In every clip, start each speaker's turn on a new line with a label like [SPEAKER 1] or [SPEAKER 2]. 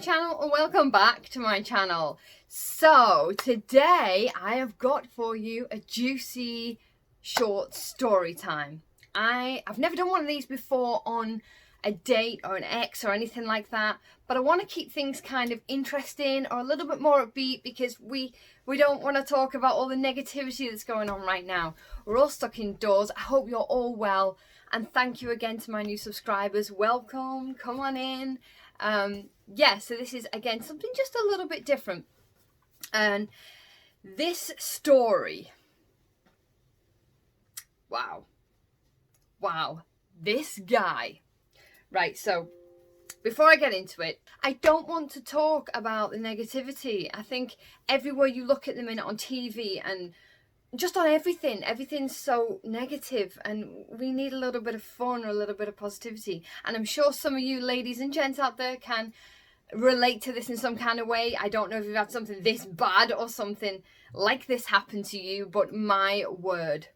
[SPEAKER 1] channel, and welcome back to my channel. So today I have got for you a juicy short story time. I've never done one of these before on a date or an ex or anything like that, but I want to keep things kind of interesting or a little bit more upbeat because we don't want to talk about all the negativity that's going on right now. We're all stuck indoors. I hope you're all well, and thank you again to my new subscribers. Welcome, come on in. So this is again something just a little bit different, and this story, wow, this guy. Right, so before I get into it, I don't want to talk about the negativity. I think everywhere you look at the minute on TV and just on everything's so negative, and we need a little bit of fun or a little bit of positivity. And I'm sure some of you ladies and gents out there can relate to this in some kind of way. I don't know if you've had something this bad or something like this happen to you, but my word,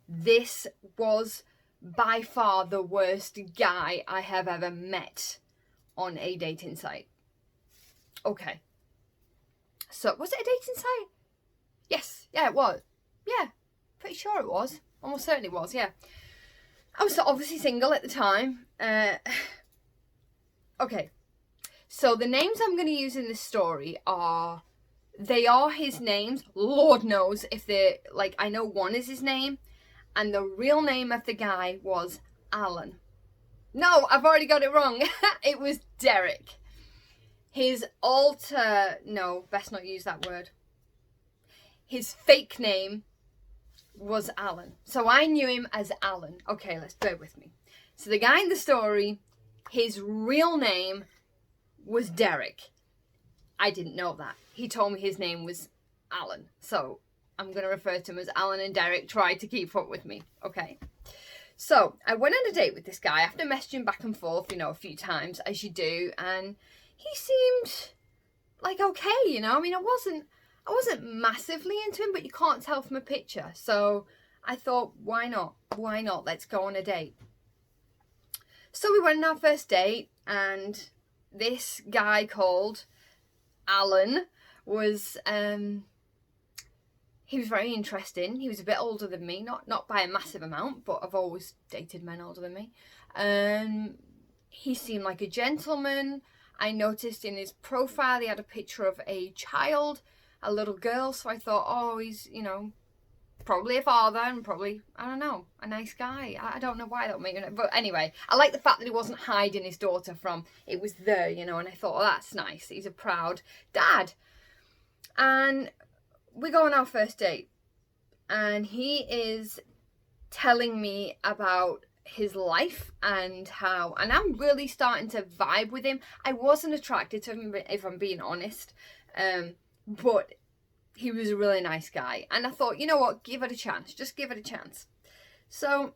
[SPEAKER 1] this was by far the worst guy I have ever met on a dating site. Okay. So, was it a dating site? Yes. Yeah, it was. Yeah. Pretty sure it was. Almost certainly was, yeah. I was obviously single at the time. Okay. So, the names I'm going to use in this story are his names. Lord knows if they're, like, I know one is his name. And the real name of the guy was Alan. No, I've already got it wrong. It was Derek. No, best not use that word. His fake name was Alan. So I knew him as Alan. Okay, let's bear with me. So the guy in the story, his real name was Derek. I didn't know that. He told me his name was Alan. So I'm going to refer to him as Alan, and Derek tried to keep up with me. Okay. So I went on a date with this guy after messaging back and forth, a few times, as you do. And he seemed like okay, I mean, I wasn't massively into him, but you can't tell from a picture. So I thought, why not? Why not? Let's go on a date. So we went on our first date, and this guy called Alan was, he was very interesting. He was a bit older than me, not by a massive amount, but I've always dated men older than me. He seemed like a gentleman. I noticed in his profile he had a picture of a child, a little girl, so I thought, oh, he's, probably a father and probably, I don't know, a nice guy. I don't know why that would make it, but anyway, I like the fact that he wasn't hiding his daughter from, it was there, and I thought, oh, that's nice. He's a proud dad. And we go on our first date, and he is telling me about his life and I'm really starting to vibe with him. I wasn't attracted to him, if I'm being honest, but he was a really nice guy, and I thought, you know what, give it a chance, just give it a chance. So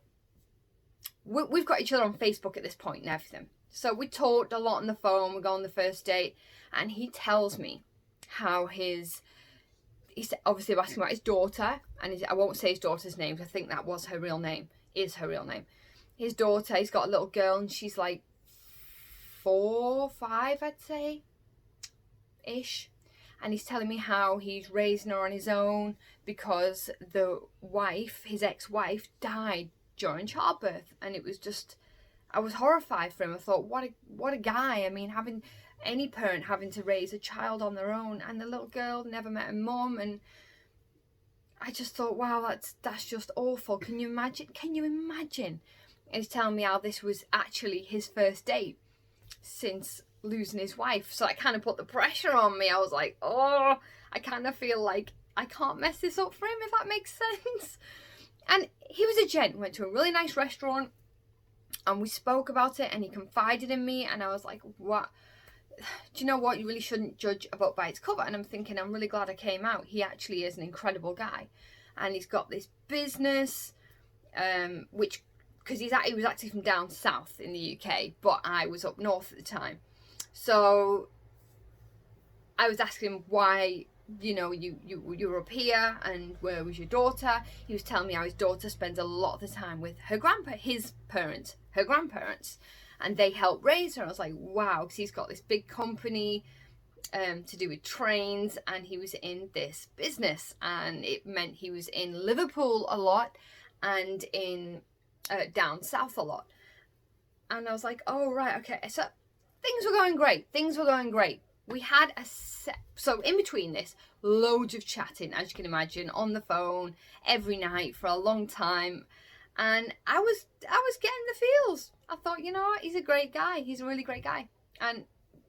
[SPEAKER 1] we've got each other on Facebook at this point and everything, so we talked a lot on the phone. We go on the first date, and he tells me how he's obviously asking about his daughter, and I won't say his daughter's name, because I think that was her real name, is her real name. His daughter, he's got a little girl, and she's like 4, 5, I'd say, ish. And he's telling me how he's raising her on his own because the wife, his ex-wife, died during childbirth, and it was just, I was horrified for him. I thought, what a guy. I mean, having any parent having to raise a child on their own, and the little girl never met her mum, and I just thought, wow, that's just awful. Can you imagine? And he's telling me how this was actually his first date since losing his wife. So that kind of put the pressure on me. I was like, oh, I kind of feel like I can't mess this up for him, if that makes sense. And he was a gent. We went to a really nice restaurant, and we spoke about it, and he confided in me, and I was like, what? Do you know what? You really shouldn't judge a book by its cover. And I'm thinking, I'm really glad I came out. He actually is an incredible guy, and he's got this business, which, because he was actually from down south in the UK, but I was up north at the time. So I was asking him why, you were up here, and where was your daughter? He was telling me how his daughter spends a lot of the time with her grandparents. and they helped raise her. And I was like, wow, because he's got this big company to do with trains, and he was in this business, and it meant he was in Liverpool a lot and in down south a lot. And I was like, oh right, okay. So things were going great. We had so in between this, loads of chatting, as you can imagine, on the phone every night for a long time. And I was getting the feels. I thought, you know what, he's a great guy. He's a really great guy. And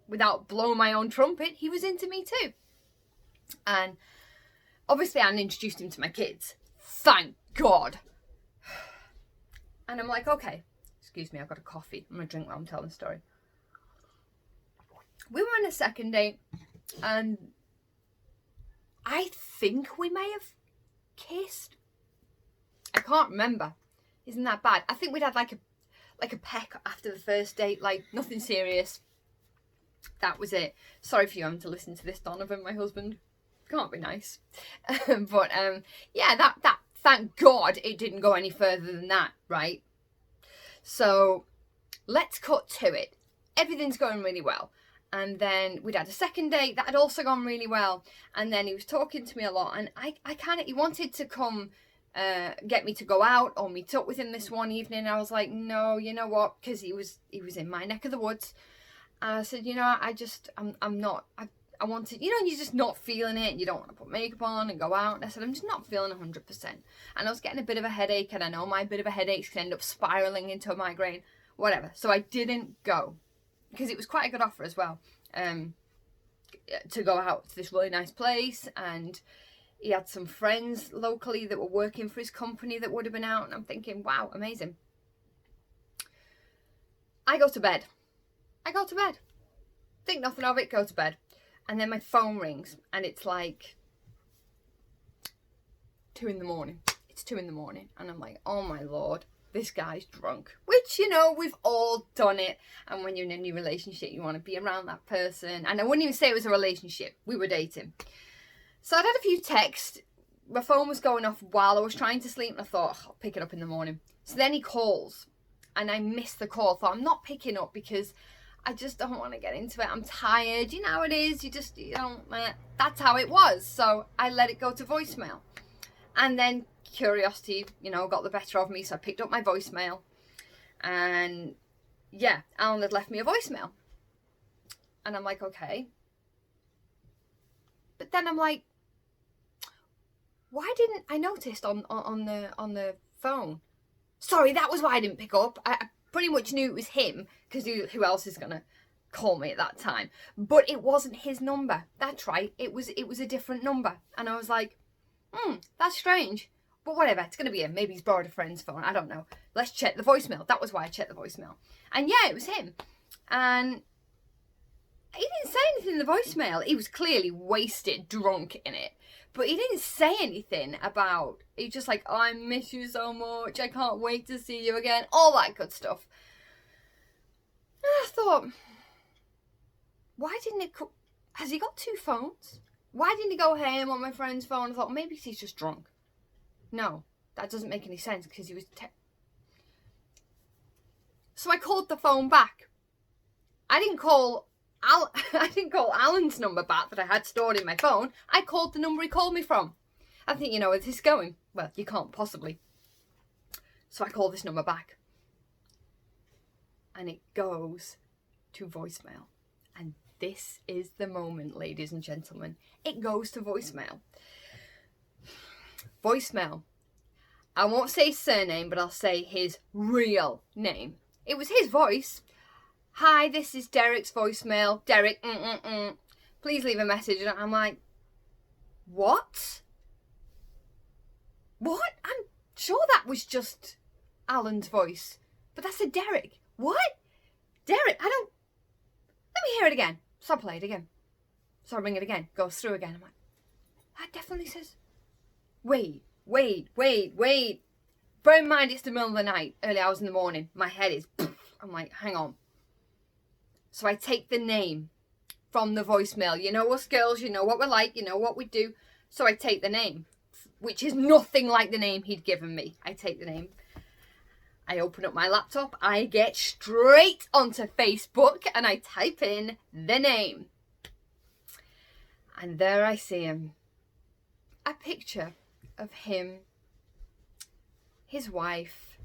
[SPEAKER 1] without blowing my own trumpet, he was into me too. And obviously I introduced him to my kids. Thank God. And I'm like, okay, excuse me, I've got a coffee. I'm going to drink while I'm telling the story. We were on a second date, and I think we may have kissed. I can't remember. Isn't that bad? I think we'd had like a peck after the first date, like nothing serious. That was it. Sorry for you having to listen to this, Donovan, my husband. Can't be nice. But yeah, that thank God it didn't go any further than that, right? So let's cut to it. Everything's going really well. And then we'd had a second date that had also gone really well. And then he was talking to me a lot, and he wanted to come get me to go out or meet up with him this one evening. I was like, no, you know what? Because he was in my neck of the woods. And I said, you know, I'm not, I wanted, you know, you're just not feeling it. You don't want to put makeup on and go out. And I said, I'm just not feeling 100%. And I was getting a bit of a headache, and I know my bit of a headache can end up spiraling into a migraine, whatever. So I didn't go, because it was quite a good offer as well, to go out to this really nice place. And he had some friends locally that were working for his company that would have been out. And I'm thinking, wow, amazing. I go to bed. Think nothing of it, go to bed. And then my phone rings, and it's like 2 a.m. It's 2 a.m. And I'm like, oh my Lord, this guy's drunk. Which, you know, we've all done it. And when you're in a new relationship, you want to be around that person. And I wouldn't even say it was a relationship. We were dating. So I'd had a few texts. My phone was going off while I was trying to sleep, and I thought, I'll pick it up in the morning. So then he calls, and I missed the call. I thought, I'm not picking up because I just don't want to get into it. I'm tired. You know how it is. You don't, that's how it was. So I let it go to voicemail. And then curiosity, you know, got the better of me. So I picked up my voicemail. And yeah, Alan had left me a voicemail. And I'm like, okay. But then I'm like, why didn't I notice on the phone? Sorry, that was why I didn't pick up. I pretty much knew it was him, because who else is gonna call me at that time? But it wasn't his number. That's right. It was a different number, and I was like, that's strange. But whatever. It's gonna be him. Maybe he's borrowed a friend's phone. I don't know. Let's check the voicemail. That was why I checked the voicemail. And yeah, it was him. And he didn't say anything in the voicemail. He was clearly wasted, drunk in it. But he didn't say anything about, he just like, oh, I miss you so much. I can't wait to see you again. All that good stuff. And I thought, why didn't it, has he got 2 phones? Why didn't he go, hey, I'm on my friend's phone? I thought, maybe he's just drunk. No, that doesn't make any sense, because he was, so I called the phone back. I didn't call Alan's number back that I had stored in my phone. I called the number he called me from. I think, you know where this is going. Well, you can't possibly. So I call this number back. And it goes to voicemail. And this is the moment, ladies and gentlemen. It goes to voicemail. Voicemail. I won't say his surname, but I'll say his real name. It was his voice. Hi, this is Derek's voicemail. Derek, please leave a message. And I'm like, what? What? I'm sure that was just Alan's voice. But that's a Derek. What? Derek, let me hear it again. So I play it again. So I ring it again. Goes through again. I'm like, that definitely says, wait. Bear in mind, it's the middle of the night, early hours in the morning. My head is, I'm like, hang on. So I take the name from the voicemail. You know us girls, you know what we're like, you know what we do. So I take the name, which is nothing like the name he'd given me. I take the name. I open up my laptop, I get straight onto Facebook and I type in the name. And there I see him. A picture of him, his wife,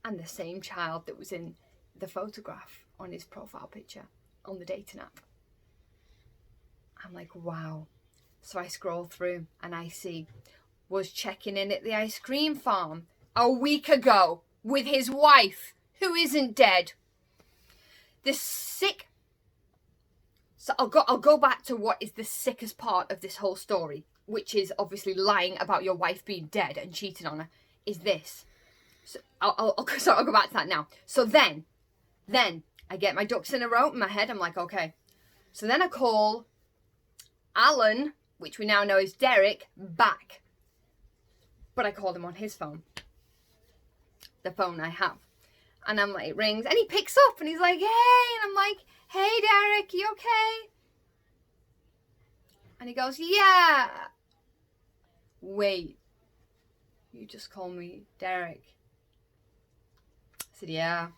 [SPEAKER 1] and the same child that was in the photograph on his profile picture on the dating app. I'm like, wow. So I scroll through and I see, was checking in at the ice cream farm a week ago with his wife, who isn't dead. This sick... So I'll go back to what is the sickest part of this whole story, which is obviously lying about your wife being dead and cheating on her, is this. So I'll go back to that now. So then I get my ducks in a row in my head. I'm like, okay. So then I call Alan, which we now know is Derek, back. But I called him on his phone. The phone I have. And I'm like, it rings. And he picks up and he's like, hey. And I'm like, hey, Derek, you okay? And he goes, yeah. Wait, you just called me Derek. I said, yeah,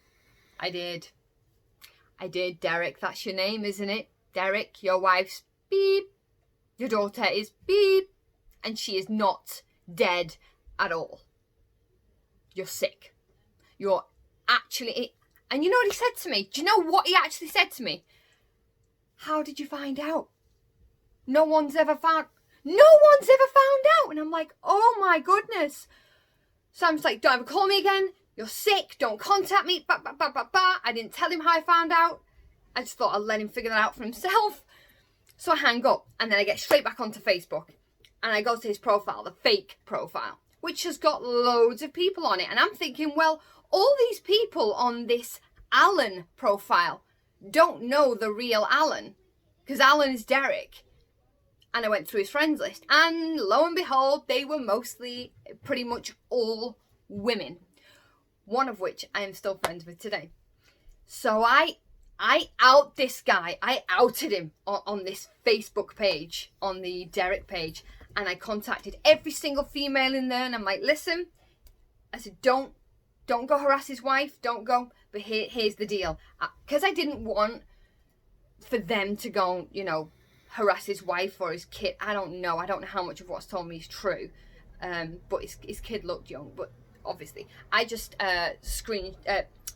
[SPEAKER 1] I did. I did, Derek. That's your name, isn't it? Derek, your wife's beep. Your daughter is beep. And she is not dead at all. You're sick. You're actually... And you know what he said to me? Do you know what he actually said to me? How did you find out? No one's ever found out. And I'm like, oh my goodness. So I'm just like, don't ever call me again. You're sick. Don't contact me. I didn't tell him how I found out. I just thought I'd let him figure that out for himself. So I hang up and then I get straight back onto Facebook. And I go to his profile, the fake profile, which has got loads of people on it. And I'm thinking, well, all these people on this Alan profile don't know the real Alan. Because Alan is Derek. And I went through his friends list. And lo and behold, they were mostly pretty much all women. One of which I am still friends with today. So I out this guy. I outed him on this Facebook page, on the Derek page. And I contacted every single female in there. And I'm like, listen. I said, don't go harass his wife. Don't go. But here's the deal. Because I didn't want for them to go, harass his wife or his kid. I don't know how much of what's told me is true. But his kid looked young. But obviously, I just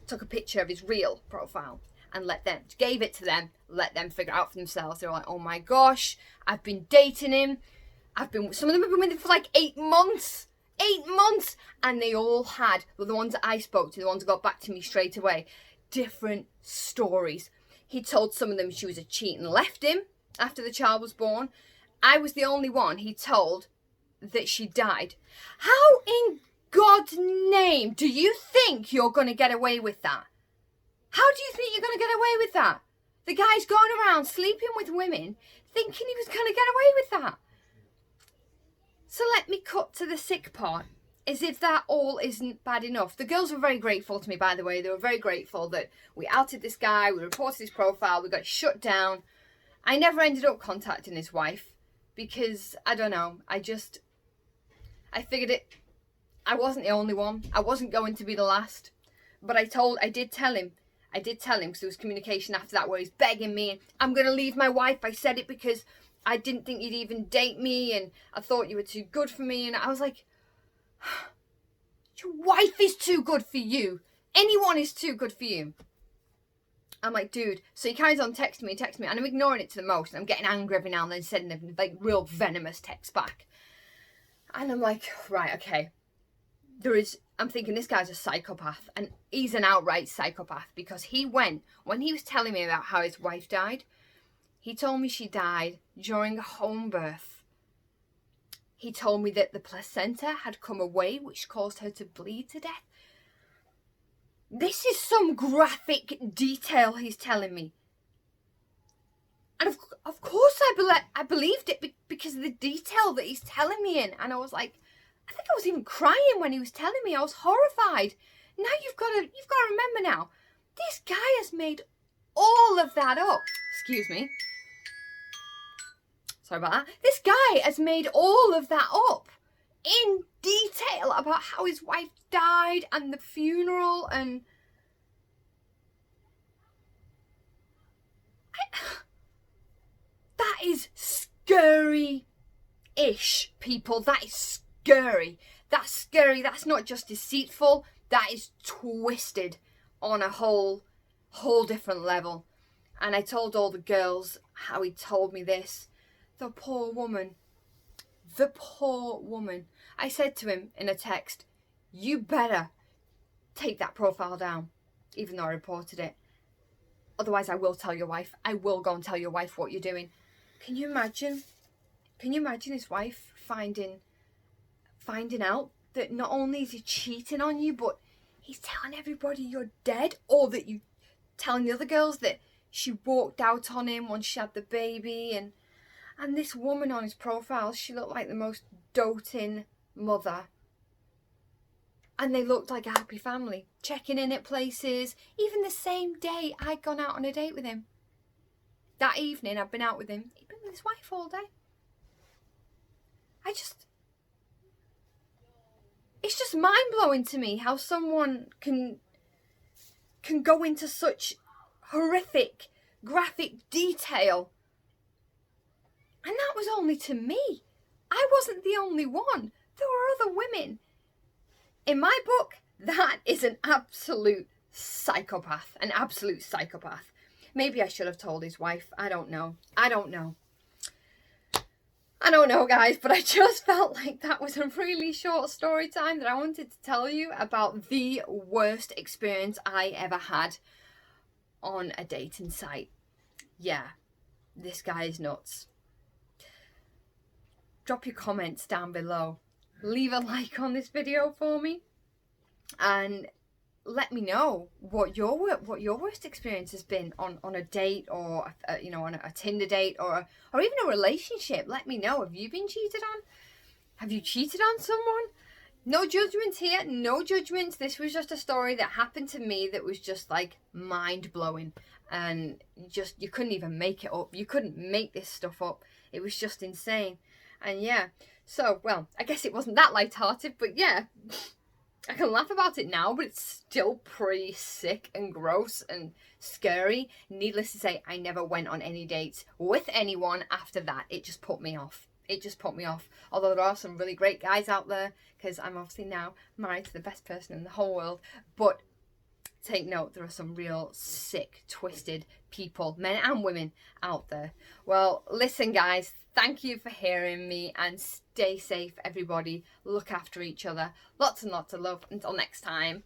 [SPEAKER 1] took a picture of his real profile and gave it to them, let them figure it out for themselves. They were like, oh my gosh, I've been dating him. Some of them have been with him for like 8 months. 8 months. And they all had, well, the ones that I spoke to, the ones that got back to me straight away, different stories. He told some of them she was a cheat and left him after the child was born. I was the only one he told that she died. How in God's name do you think you're going to get away with that? How do you think you're going to get away with that? The guy's going around sleeping with women thinking he was going to get away with that. So let me cut to the sick part, as if that all isn't bad enough. The girls were very grateful to me, by the way. They were very grateful that we outed this guy, we reported his profile, we got shut down. I never ended up contacting his wife because, I don't know, I figured I wasn't the only one. I wasn't going to be the last. But I did tell him, because there was communication after that where he's begging me, I'm going to leave my wife. I said it because I didn't think you'd even date me and I thought you were too good for me. And I was like, your wife is too good for you. Anyone is too good for you. I'm like, dude. So he carries on texting me, and I'm ignoring it to the most. And I'm getting angry every now and then, sending them like real venomous texts back. And I'm like, right, okay. I'm thinking this guy's a psychopath, and he's an outright psychopath because when he was telling me about how his wife died, he told me she died during a home birth. He told me that the placenta had come away, which caused her to bleed to death. This is some graphic detail he's telling me. And of course I believed it because of the detail that he's telling me in. And I was like, I think I was even crying when he was telling me. I was horrified. Now you've got to remember now. This guy has made all of that up. Excuse me. Sorry about that. This guy has made all of that up in detail about how his wife died and the funeral, and that is scary-ish, people. That is scary. That's scary. That's not just deceitful. That is twisted on a whole different level. And I told all the girls how he told me this. The poor woman. The poor woman. I said to him in a text, you better take that profile down, even though I reported it. Otherwise, I will tell your wife. I will go and tell your wife what you're doing. Can you imagine? Can you imagine his wife finding out that not only is he cheating on you, but he's telling everybody you're dead, or that you telling the other girls that she walked out on him once she had the baby, and this woman on his profile, she looked like the most doting mother. And they looked like a happy family, checking in at places. Even the same day I'd gone out on a date with him. That evening I'd been out with him. He'd been with his wife all day. It's just mind-blowing to me how someone can go into such horrific, graphic detail. And that was only to me. I wasn't the only one. There were other women. In my book, that is an absolute psychopath. An absolute psychopath. Maybe I should have told his wife. I don't know. I don't know, guys, but I just felt like that was a really short story time that I wanted to tell you about the worst experience I ever had on a dating site. Yeah, this guy is nuts. Drop your comments down below. Leave a like on this video for me, and let me know what your worst experience has been on a date, or on a Tinder date, or even a relationship. Let me know. Have you been cheated on? Have you cheated on someone? No judgments here. No judgments. This was just a story that happened to me that was just like mind blowing, and you couldn't even make it up. You couldn't make this stuff up. It was just insane. And yeah, so, well, I guess it wasn't that lighthearted, but yeah, I can laugh about it now, but it's still pretty sick and gross and scary. Needless to say, I never went on any dates with anyone after that. It just put me off. It just put me off. Although there are some really great guys out there, because I'm obviously now married to the best person in the whole world. But take note, there are some real sick, twisted people, men and women, out there. Well, listen, guys, thank you for hearing me, and stay safe, everybody. Look after each other. Lots and lots of love. Until next time.